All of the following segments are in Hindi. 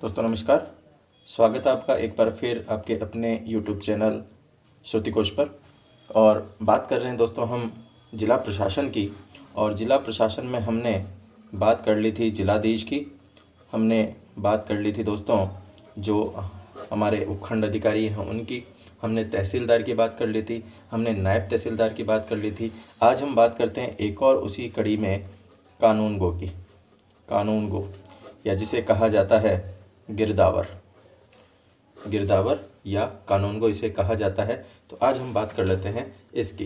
दोस्तों नमस्कार। स्वागत है आपका एक बार फिर आपके अपने YouTube चैनल श्रुतिकोश पर। और बात कर रहे हैं दोस्तों हम ज़िला प्रशासन की। और ज़िला प्रशासन में हमने बात कर ली थी जिलाधीश की, हमने बात कर ली थी दोस्तों जो हमारे उपखंड अधिकारी हैं उनकी, हमने तहसीलदार की बात कर ली थी, हमने नायब तहसीलदार की बात कर ली थी। आज हम बात करते हैं एक और उसी कड़ी में कानून गो की। कानून गो या जिसे कहा जाता है गिरदावर, गिरदावर या कानून गो इसे कहा जाता है। तो आज हम बात कर लेते हैं इसकी।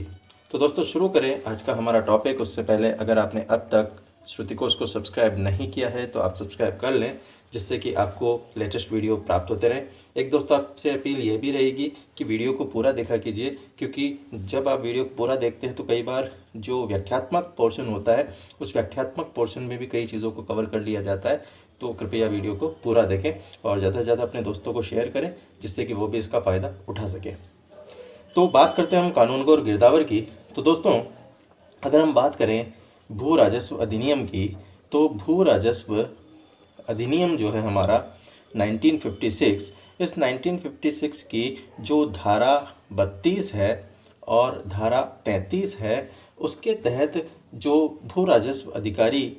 तो दोस्तों शुरू करें आज का हमारा टॉपिक। उससे पहले अगर आपने अब तक श्रुतिकोश को सब्सक्राइब नहीं किया है तो आप सब्सक्राइब कर लें, जिससे कि आपको लेटेस्ट वीडियो प्राप्त होते रहें। एक दोस्तों आपसे अपील ये भी रहेगी कि वीडियो को पूरा देखा कीजिए, क्योंकि जब आप वीडियो को पूरा देखते हैं तो कई बार जो व्याख्यात्मक पोर्शन होता है उस व्याख्यात्मक पोर्शन में भी कई चीज़ों को कवर कर लिया जाता है। तो कृपया वीडियो को पूरा देखें और ज़्यादा से ज़्यादा अपने दोस्तों को शेयर करें, जिससे कि वो भी इसका फ़ायदा उठा सकें। तो बात करते हैं हम कानून गो और गिरदावर की। तो दोस्तों अगर हम बात करें भू राजस्व अधिनियम की, तो भू राजस्व अधिनियम जो है हमारा 1956, इस 1956 की जो धारा 32 है और धारा 33 है, उसके तहत जो भू राजस्व अधिकारी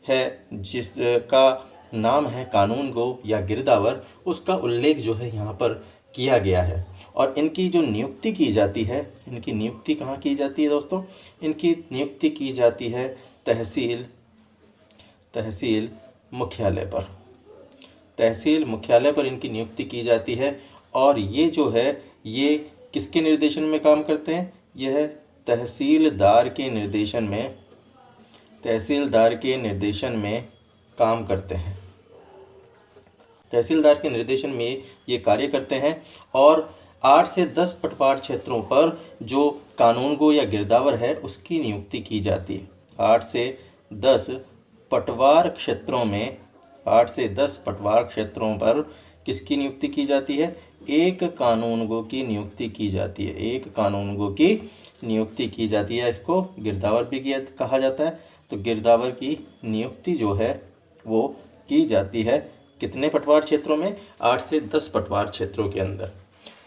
है जिसका नाम है कानून गो या गिरदावर, उसका उल्लेख जो है यहाँ पर किया गया है। और इनकी जो नियुक्ति की जाती है, इनकी नियुक्ति कहाँ की जाती है दोस्तों? इनकी नियुक्ति की जाती है तहसील मुख्यालय पर। तहसील मुख्यालय पर इनकी नियुक्ति की जाती है। और ये जो है ये किसके निर्देशन में काम करते हैं? यह तहसीलदार के निर्देशन में काम करते हैं। तहसीलदार के निर्देशन में ये कार्य करते हैं। और 8 से 10 पटवार क्षेत्रों पर जो कानून गो या गिरदावर है उसकी नियुक्ति की जाती है। 8 से 10 पटवार क्षेत्रों में, 8 से 10 पटवार क्षेत्रों पर किसकी नियुक्ति की जाती है? एक कानून गो की नियुक्ति की जाती है। एक कानून गो की नियुक्ति की जाती है। इसको गिरदावर भी कहा जाता है। तो गिरदावर की नियुक्ति जो है वो की जाती है कितने पटवार क्षेत्रों में? 8 से 10 पटवार क्षेत्रों के अंदर।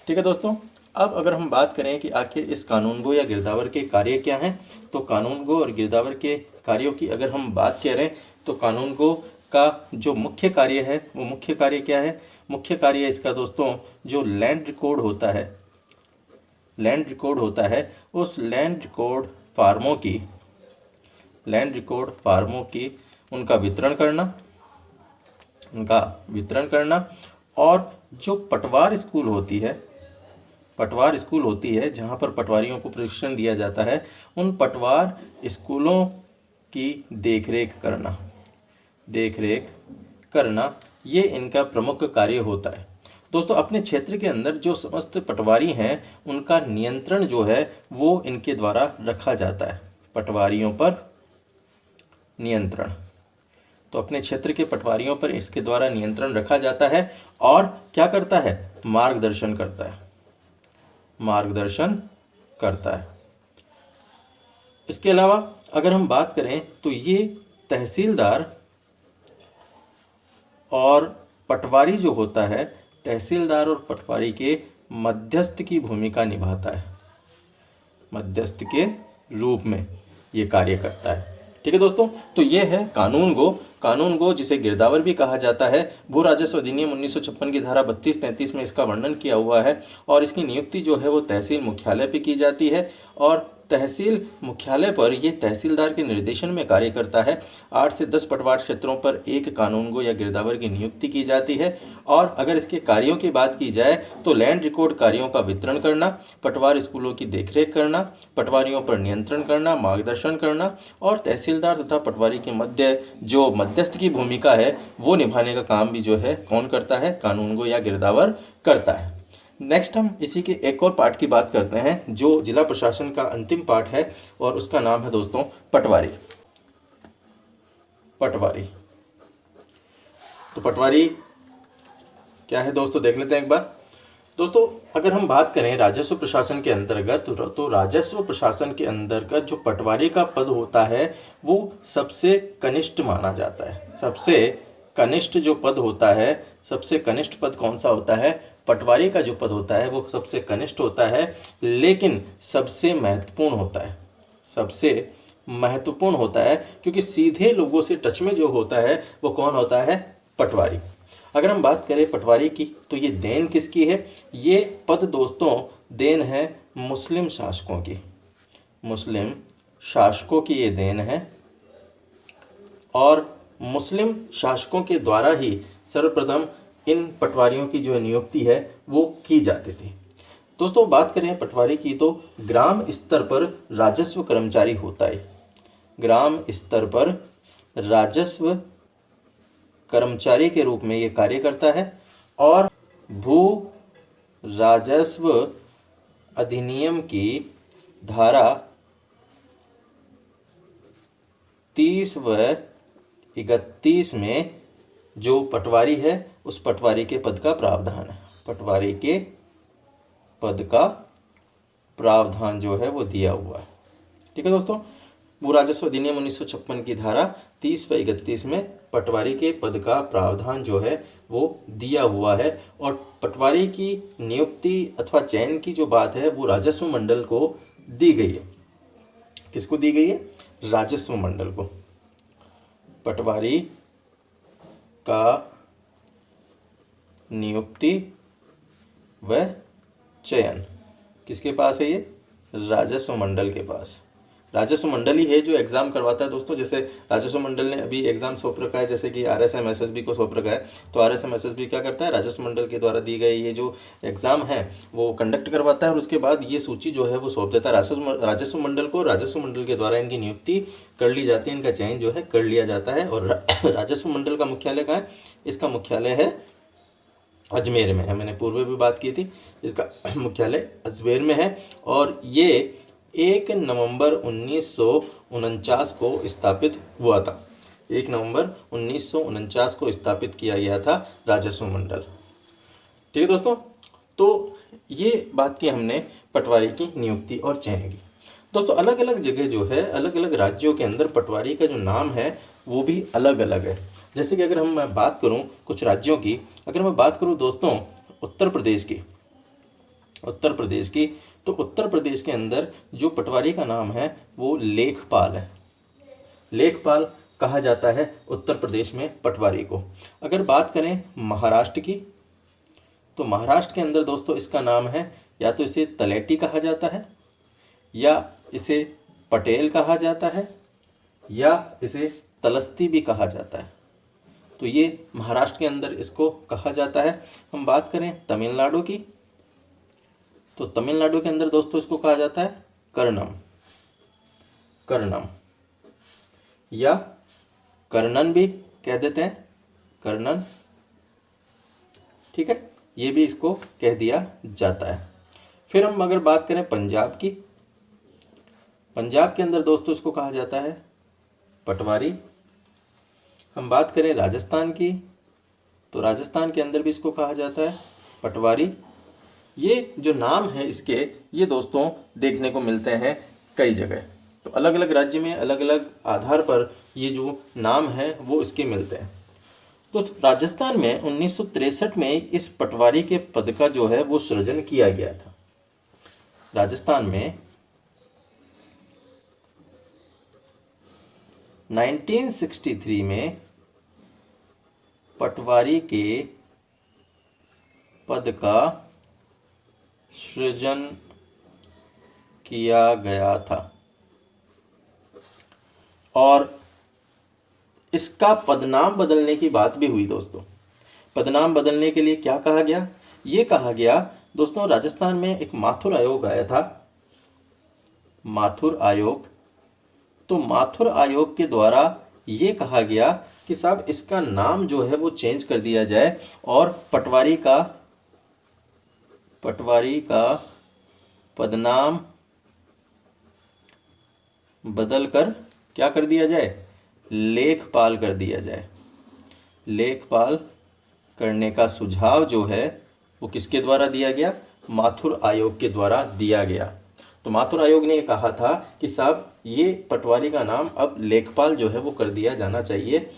ठीक है दोस्तों, अब अगर हम बात करें कि आखिर इस कानून गो या गिरदावर के कार्य क्या हैं, तो कानून गो और गिरदावर के कार्यों की अगर हम बात करें तो कानून गो का जो मुख्य कार्य है वो मुख्य कार्य क्या है? मुख्य कार्य इसका दोस्तों जो लैंड रिकॉर्ड होता है उस लैंड रिकॉर्ड फार्मों की उनका वितरण करना और जो पटवार स्कूल होती है जहाँ पर पटवारियों को प्रशिक्षण दिया जाता है, उन पटवार स्कूलों की देखरेख करना ये इनका प्रमुख कार्य होता है। दोस्तों अपने क्षेत्र के अंदर जो समस्त पटवारी हैं उनका नियंत्रण जो है वो इनके द्वारा रखा जाता है। पटवारियों पर नियंत्रण, तो अपने क्षेत्र के पटवारियों पर इसके द्वारा नियंत्रण रखा जाता है। और क्या करता है? मार्गदर्शन करता है। इसके अलावा अगर हम बात करें तो ये तहसीलदार और पटवारी जो होता है, तहसीलदार और पटवारी के मध्यस्थ की भूमिका निभाता है। मध्यस्थ के रूप में ये कार्य करता है। ठीक है दोस्तों, तो ये है कानून गो जिसे गिरदावर भी कहा जाता है। भू राजस्व अधिनियम 1956 की धारा 32-33 में इसका वर्णन किया हुआ है। और इसकी नियुक्ति जो है वो तहसील मुख्यालय पे की जाती है। और तहसील मुख्यालय पर ये तहसीलदार के निर्देशन में कार्य करता है। 8 से 10 पटवार क्षेत्रों पर एक कानून गो या गिरदावर की नियुक्ति की जाती है। और अगर इसके कार्यों की बात की जाए तो लैंड रिकॉर्ड कार्यों का वितरण करना, पटवार स्कूलों की देखरेख करना, पटवारियों पर नियंत्रण करना, मार्गदर्शन करना और तहसीलदार तथा पटवारी के मध्य जो मध्यस्थ की भूमिका है वो निभाने का काम भी जो है कौन करता है? कानून गो या गिरदावर करता है। नेक्स्ट हम इसी के एक और पार्ट की बात करते हैं जो जिला प्रशासन का अंतिम पार्ट है और उसका नाम है दोस्तों पटवारी। तो पटवारी क्या है दोस्तों, देख लेते हैं एक बार। दोस्तों अगर हम बात करें राजस्व प्रशासन के अंतर्गत, तो राजस्व प्रशासन के अंतर्गत जो पटवारी का पद होता है वो सबसे कनिष्ठ माना जाता है। सबसे कनिष्ठ जो पद होता है, सबसे कनिष्ठ पद कौन सा होता है? पटवारी का जो पद होता है वो सबसे कनिष्ठ होता है, लेकिन सबसे महत्वपूर्ण होता है, सबसे महत्वपूर्ण होता है, क्योंकि सीधे लोगों से टच में जो होता है वो कौन होता है? पटवारी। अगर हम बात करें पटवारी की, तो ये देन किसकी है? ये पद दोस्तों देन है मुस्लिम शासकों की, मुस्लिम शासकों की ये देन है, और मुस्लिम शासकों के द्वारा ही सर्वप्रथम इन पटवारियों की जो नियुक्ति है वो की जाती थी। दोस्तों बात करें पटवारी की, तो ग्राम स्तर पर राजस्व कर्मचारी होता है, ग्राम स्तर पर राजस्व कर्मचारी के रूप में ये कार्य करता है, और भू राजस्व अधिनियम की धारा 30 व 31 में जो पटवारी है उस पटवारी के पद का प्रावधान है, पटवारी के पद का प्रावधान जो है वो दिया हुआ है। ठीक है दोस्तों, भू राजस्व अधिनियम 1956 की धारा 30 व 31 में पटवारी के पद का प्रावधान जो है वो दिया हुआ है, और पटवारी की नियुक्ति अथवा चयन की जो बात है वो राजस्व मंडल को दी गई है। किसको दी गई है? राजस्व मंडल को। पटवारी का नियुक्ति व चयन किसके पास है? ये राजस्व मंडल के पास। राजस्व मंडल ही है जो एग्ज़ाम करवाता है दोस्तों। जैसे राजस्व मंडल ने अभी एग्ज़ाम सौंप रखा है, जैसे कि RSM SSB को सौंप रखा है, तो RSM SSB क्या करता है? राजस्व मंडल के द्वारा दी गई ये जो एग्ज़ाम है वो कंडक्ट करवाता है, और उसके बाद ये सूची जो है वो सौंप देता है राजस्व मंडल को। राजस्व मंडल के द्वारा इनकी नियुक्ति कर ली जाती है, इनका चयन जो है कर लिया जाता है। और राजस्व मंडल का मुख्यालय कहाँ है? इसका मुख्यालय है अजमेर में है, मैंने पूर्व भी बात की थी, इसका मुख्यालय अजमेर में है। और ये 1 नवंबर 1949 को स्थापित हुआ था, 1 नवंबर 1949 को स्थापित किया गया था राजस्व मंडल। ठीक है दोस्तों, तो ये बात की हमने पटवारी की नियुक्ति और चयन की। दोस्तों अलग अलग जगह जो है, अलग अलग राज्यों के अंदर पटवारी का जो नाम है वो भी अलग अलग है। जैसे कि अगर मैं बात करूं कुछ राज्यों की, अगर मैं बात करूं दोस्तों उत्तर प्रदेश की, तो उत्तर प्रदेश के अंदर जो पटवारी का नाम है वो लेखपाल है, लेखपाल कहा जाता है उत्तर प्रदेश में पटवारी को। अगर बात करें महाराष्ट्र की, तो महाराष्ट्र के अंदर दोस्तों इसका नाम है, या तो इसे तलेटी कहा जाता है, या इसे पटेल कहा जाता है, या इसे तलस्ती भी कहा जाता है। तो ये महाराष्ट्र के अंदर इसको कहा जाता है। हम बात करें तमिलनाडु की, तो तमिलनाडु के अंदर दोस्तों इसको कहा जाता है कर्णम, कर्णम, या कर्णन भी कह देते हैं, कर्णन। ठीक है, ये भी इसको कह दिया जाता है। फिर हम अगर बात करें पंजाब की, पंजाब के अंदर दोस्तों इसको कहा जाता है पटवारी। हम बात करें राजस्थान की, तो राजस्थान के अंदर भी इसको कहा जाता है पटवारी। ये जो नाम है इसके, ये दोस्तों देखने को मिलते हैं कई जगह, तो अलग अलग राज्य में अलग अलग आधार पर ये जो नाम है वो इसके मिलते हैं। तो राजस्थान में 1963 में इस पटवारी के पद का जो है वो सृजन किया गया था। राजस्थान में 1963 में पटवारी के पद का सृजन किया गया था, और इसका पदनाम बदलने की बात भी हुई दोस्तों। पदनाम बदलने के लिए क्या कहा गया? ये कहा गया दोस्तों, राजस्थान में एक माथुर आयोग आया था, माथुर आयोग। तो माथुर आयोग के द्वारा ये कहा गया कि साहब इसका नाम जो है वो चेंज कर दिया जाए, और पटवारी का पदनाम बदलकर क्या कर दिया जाए? लेखपाल कर दिया जाए। लेखपाल करने का सुझाव जो है वो किसके द्वारा दिया गया? माथुर आयोग के द्वारा दिया गया। तो माथुर आयोग ने कहा था कि साहब ये पटवारी का नाम अब लेखपाल जो है वो कर दिया जाना चाहिए।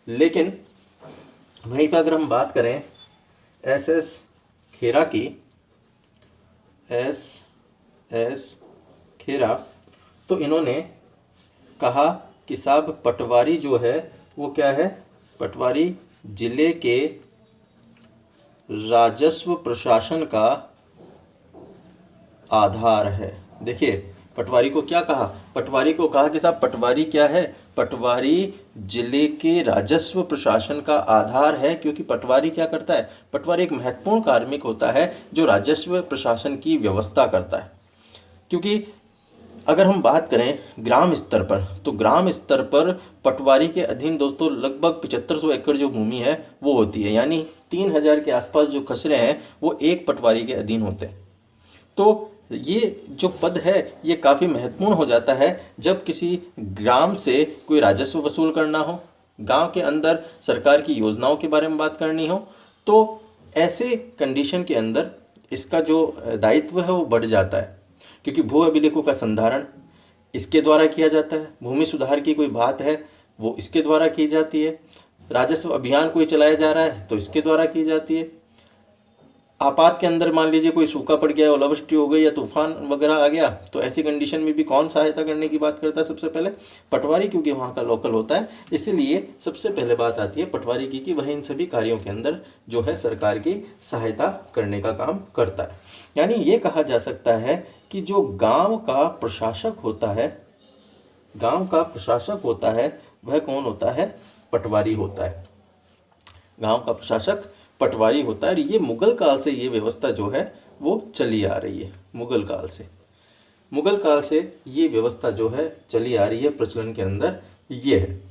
लेकिन वहीं पर अगर हम बात करें एस खेरा की, एस खेरा, तो इन्होंने कहा कि साहब पटवारी जो है वो क्या है, पटवारी जिले के राजस्व प्रशासन का आधार है। देखिए पटवारी को क्या कहा, पटवारी को कहा कि साहब पटवारी क्या है, पटवारी जिले के राजस्व प्रशासन का आधार है। क्योंकि पटवारी क्या करता है, पटवारी एक महत्वपूर्ण कार्मिक होता है जो राजस्व प्रशासन की व्यवस्था करता है। क्योंकि अगर हम बात करें ग्राम स्तर पर, तो ग्राम स्तर पर पटवारी के अधीन दोस्तों लगभग 7500 एकड़ जो भूमि है वो होती है, यानी 3000 के आसपास जो खसरे हैं वो एक पटवारी के अधीन होते हैं। तो ये जो पद है ये काफ़ी महत्वपूर्ण हो जाता है जब किसी ग्राम से कोई राजस्व वसूल करना हो, गांव के अंदर सरकार की योजनाओं के बारे में बात करनी हो, तो ऐसे कंडीशन के अंदर इसका जो दायित्व है वो बढ़ जाता है। क्योंकि भू अभिलेखों का संधारण इसके द्वारा किया जाता है, भूमि सुधार की कोई बात है वो इसके द्वारा की जाती है, राजस्व अभियान कोई चलाया जा रहा है तो इसके द्वारा की जाती है। आपात के अंदर मान लीजिए कोई सूखा पड़ गया, ओलावृष्टि हो गई या तूफान वगैरह आ गया, तो ऐसी कंडीशन में भी कौन सहायता करने की बात करता है, सबसे पहले पटवारी, क्योंकि वहाँ का लोकल होता है। इसीलिए सबसे पहले बात आती है पटवारी की कि वह इन सभी कार्यों के अंदर जो है सरकार की सहायता करने का काम करता है। यानी ये कहा जा सकता है कि जो गाँव का प्रशासक होता है, गाँव का प्रशासक होता है वह कौन होता है, पटवारी होता है। गाँव का प्रशासक पटवारी होता है। और ये मुगल काल से ये व्यवस्था जो है वो चली आ रही है, मुगल काल से ये व्यवस्था जो है चली आ रही है, प्रचलन के अंदर ये है।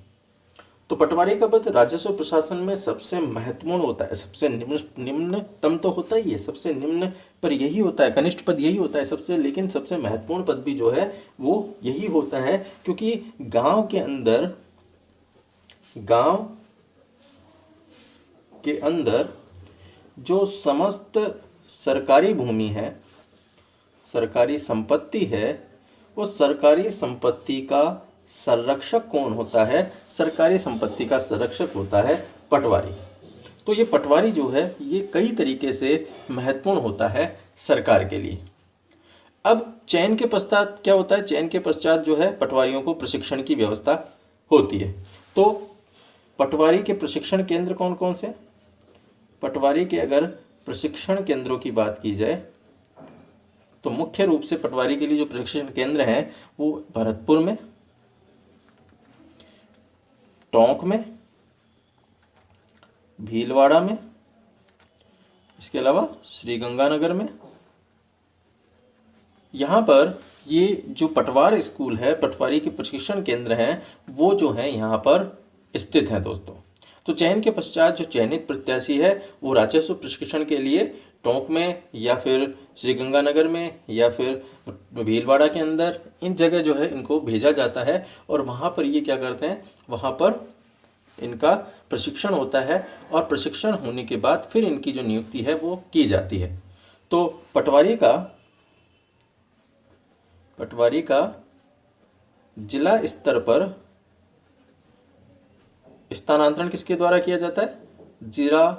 तो पटवारी का पद राजस्व प्रशासन में सबसे महत्वपूर्ण होता है, सबसे निम्नतम तो होता ही है, सबसे निम्न पर यही होता है, कनिष्ठ पद यही होता है सबसे, लेकिन सबसे महत्वपूर्ण पद भी जो है वो यही होता है। क्योंकि गांव के अंदर जो समस्त सरकारी भूमि है, सरकारी संपत्ति है, उस सरकारी संपत्ति का संरक्षक कौन होता है, सरकारी संपत्ति का संरक्षक होता है पटवारी। तो ये पटवारी जो है ये कई तरीके से महत्वपूर्ण होता है सरकार के लिए। अब चयन के पश्चात क्या होता है, चयन के पश्चात जो है पटवारियों को प्रशिक्षण की व्यवस्था होती है। तो पटवारी के प्रशिक्षण केंद्र कौन कौन से, पटवारी के अगर प्रशिक्षण केंद्रों की बात की जाए तो मुख्य रूप से पटवारी के लिए जो प्रशिक्षण केंद्र हैं वो भरतपुर में, टोंक में, भीलवाड़ा में, इसके अलावा श्रीगंगानगर में। यहाँ पर ये जो पटवार स्कूल है, पटवारी के प्रशिक्षण केंद्र हैं वो जो हैं यहाँ पर स्थित हैं दोस्तों। तो चयन के पश्चात जो चयनित प्रत्याशी है वो राजस्व प्रशिक्षण के लिए टोंक में या फिर श्रीगंगानगर में या फिर भीलवाड़ा के अंदर, इन जगह जो है इनको भेजा जाता है और वहाँ पर ये क्या करते हैं, वहाँ पर इनका प्रशिक्षण होता है और प्रशिक्षण होने के बाद फिर इनकी जो नियुक्ति है वो की जाती है। तो पटवारी का जिला स्तर पर स्थानांतरण किसके द्वारा किया जाता है, जिला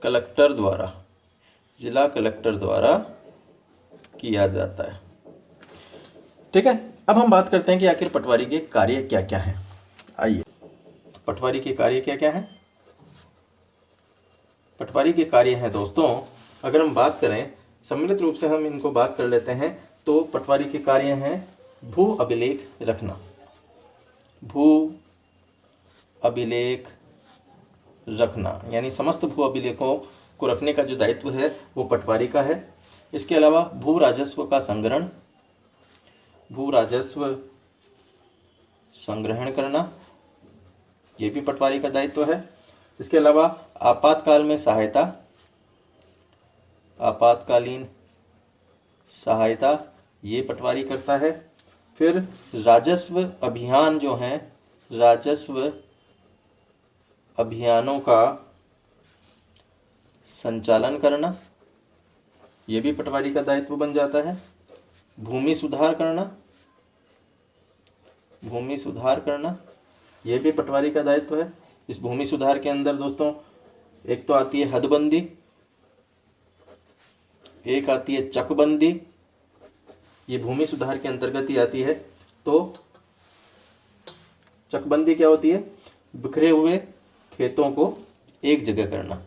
कलेक्टर द्वारा किया जाता है। ठीक है, अब हम बात करते हैं कि आखिर पटवारी के कार्य क्या क्या हैं। आइए, पटवारी के कार्य क्या क्या हैं। पटवारी के कार्य हैं दोस्तों, अगर हम बात करें सम्मिलित रूप से हम इनको बात कर लेते हैं तो पटवारी के कार्य हैं भू अभिलेख रखना, यानी समस्त भू अभिलेखों को रखने का जो दायित्व है वो पटवारी का है। इसके अलावा भू राजस्व का संग्रहण, भू राजस्व संग्रहण करना ये भी पटवारी का दायित्व है। इसके अलावा आपातकाल में सहायता, आपातकालीन सहायता ये पटवारी करता है। फिर राजस्व अभियान जो हैं, राजस्व अभियानों का संचालन करना ये भी पटवारी का दायित्व बन जाता है। भूमि सुधार करना ये भी पटवारी का दायित्व है। इस भूमि सुधार के अंदर दोस्तों एक तो आती है हदबंदी, एक आती है चकबंदी, ये भूमि सुधार के अंतर्गत ही आती है। तो चकबंदी क्या होती है? बिखरे हुए खेतों को एक जगह करना,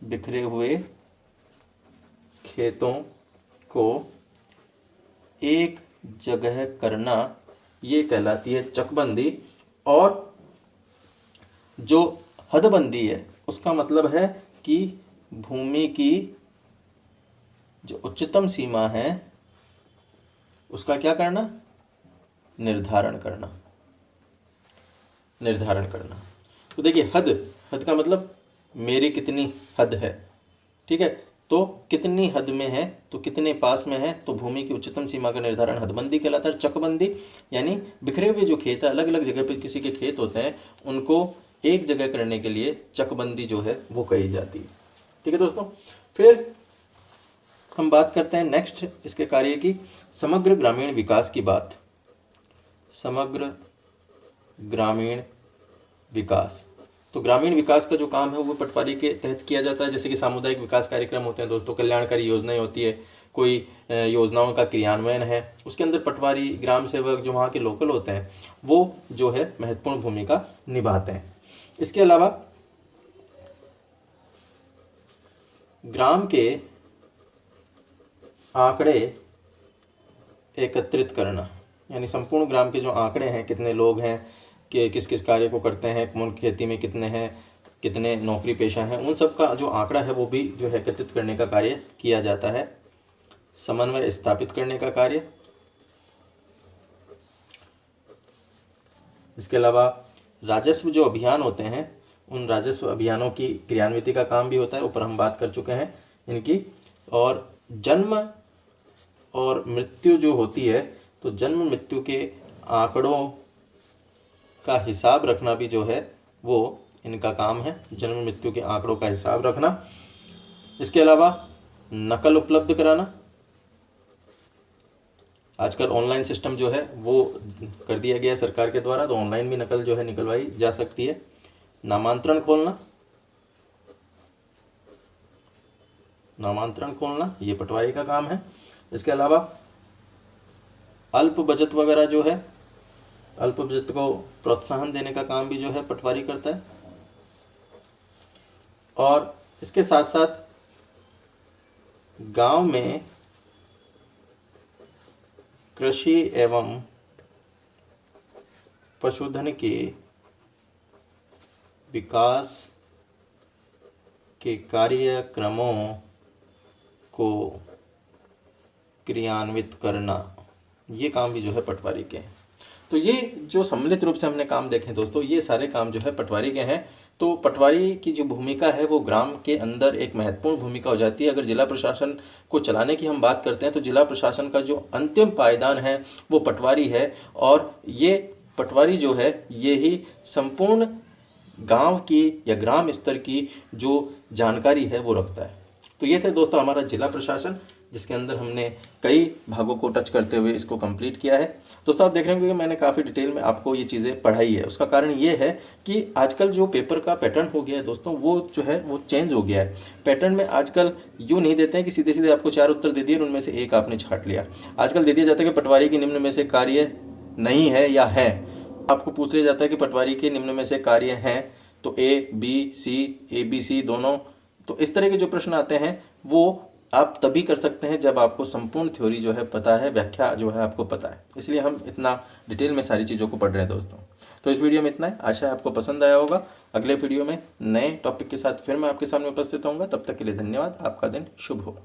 बिखरे हुए खेतों को एक जगह करना, ये कहलाती है चकबंदी। और जो हदबंदी है उसका मतलब है कि भूमि की जो उच्चतम सीमा है उसका क्या करना? निर्धारण करना, निर्धारण करना। तो देखिए हद का मतलब मेरी कितनी हद है, ठीक है। तो कितनी हद में है, तो कितने पास में है, तो भूमि की उच्चतम सीमा का निर्धारण हदबंदी कहलाता है। चकबंदी यानी बिखरे हुए जो खेत है, अलग अलग जगह पे किसी के खेत होते हैं, उनको एक जगह करने के लिए चकबंदी जो है वो कही जाती है, ठीक है दोस्तों। फिर हम बात करते हैं नेक्स्ट इसके कार्य की, समग्र ग्रामीण विकास की बात। समग्र ग्रामीण विकास, तो ग्रामीण विकास का जो काम है वो पटवारी के तहत किया जाता है। जैसे कि सामुदायिक विकास कार्यक्रम होते हैं दोस्तों, कल्याणकारी योजनाएं होती है, कोई योजनाओं का क्रियान्वयन है, उसके अंदर पटवारी, ग्राम सेवक जो वहाँ के लोकल होते हैं वो जो है महत्वपूर्ण भूमिका निभाते हैं। इसके अलावा ग्राम के आंकड़े एकत्रित करना, यानी संपूर्ण ग्राम के जो आंकड़े हैं, कितने लोग हैं, कि किस किस कार्य को करते हैं, कौन खेती में कितने हैं, कितने नौकरी पेशा हैं, उन सब का जो आंकड़ा है वो भी जो है एकत्रित करने का कार्य किया जाता है। समन्वय स्थापित करने का कार्य। इसके अलावा राजस्व जो अभियान होते हैं, उन राजस्व अभियानों की क्रियान्विति का काम भी होता है, ऊपर हम बात कर चुके हैं इनकी। और जन्म और मृत्यु जो होती है, तो जन्म मृत्यु के आंकड़ों का हिसाब रखना भी जो है वो इनका काम है, जन्म मृत्यु के आंकड़ों का हिसाब रखना। इसके अलावा नकल उपलब्ध कराना, आजकल ऑनलाइन सिस्टम जो है वो कर दिया गया है सरकार के द्वारा, तो ऑनलाइन भी नकल जो है निकलवाई जा सकती है। नामांतरण खोलना, नामांतरण खोलना ये पटवारी का काम है। इसके अलावा अल्प बचत वगैरह जो है, अल्प बचत को प्रोत्साहन देने का काम भी जो है पटवारी करता है। और इसके साथ साथ गांव में कृषि एवं पशुधन के विकास के कार्यक्रमों को क्रियान्वित करना, ये काम भी जो है पटवारी के हैं। तो ये जो सम्मिलित रूप से हमने काम देखे दोस्तों, ये सारे काम जो है पटवारी के हैं। तो पटवारी की जो भूमिका है वो ग्राम के अंदर एक महत्वपूर्ण भूमिका हो जाती है। अगर जिला प्रशासन को चलाने की हम बात करते हैं तो जिला प्रशासन का जो अंतिम पायदान है वो पटवारी है, और ये पटवारी जो है ये ही संपूर्ण गांव की या ग्राम स्तर की जो जानकारी है वो रखता है। तो ये थे दोस्तों हमारा जिला प्रशासन, जिसके अंदर हमने कई भागों को टच करते हुए इसको कंप्लीट किया है। दोस्तों आप देख रहे होंगे कि मैंने काफ़ी डिटेल में आपको ये चीज़ें पढ़ाई है। उसका कारण ये है कि आजकल जो पेपर का पैटर्न हो गया है दोस्तों, वो जो है वो चेंज हो गया है। पैटर्न में आजकल यूँ नहीं देते हैं कि सीधे सीधे आपको 4 उत्तर दे दिए और उनमें से एक आपने छाट लिया। आजकल दे दिया जाता है कि पटवारी के निम्न में से कार्य नहीं है या है। आपको पूछ लिया जाता है कि पटवारी के निम्न में से कार्य हैं, तो A B C दोनों। तो इस तरह के जो प्रश्न आते हैं वो आप तभी कर सकते हैं जब आपको संपूर्ण थ्योरी जो है पता है, व्याख्या जो है आपको पता है। इसलिए हम इतना डिटेल में सारी चीज़ों को पढ़ रहे हैं दोस्तों। तो इस वीडियो में इतना है, आशा है आपको पसंद आया होगा। अगले वीडियो में नए टॉपिक के साथ फिर मैं आपके सामने उपस्थित होऊंगा। तब तक के लिए धन्यवाद। आपका दिन शुभ हो।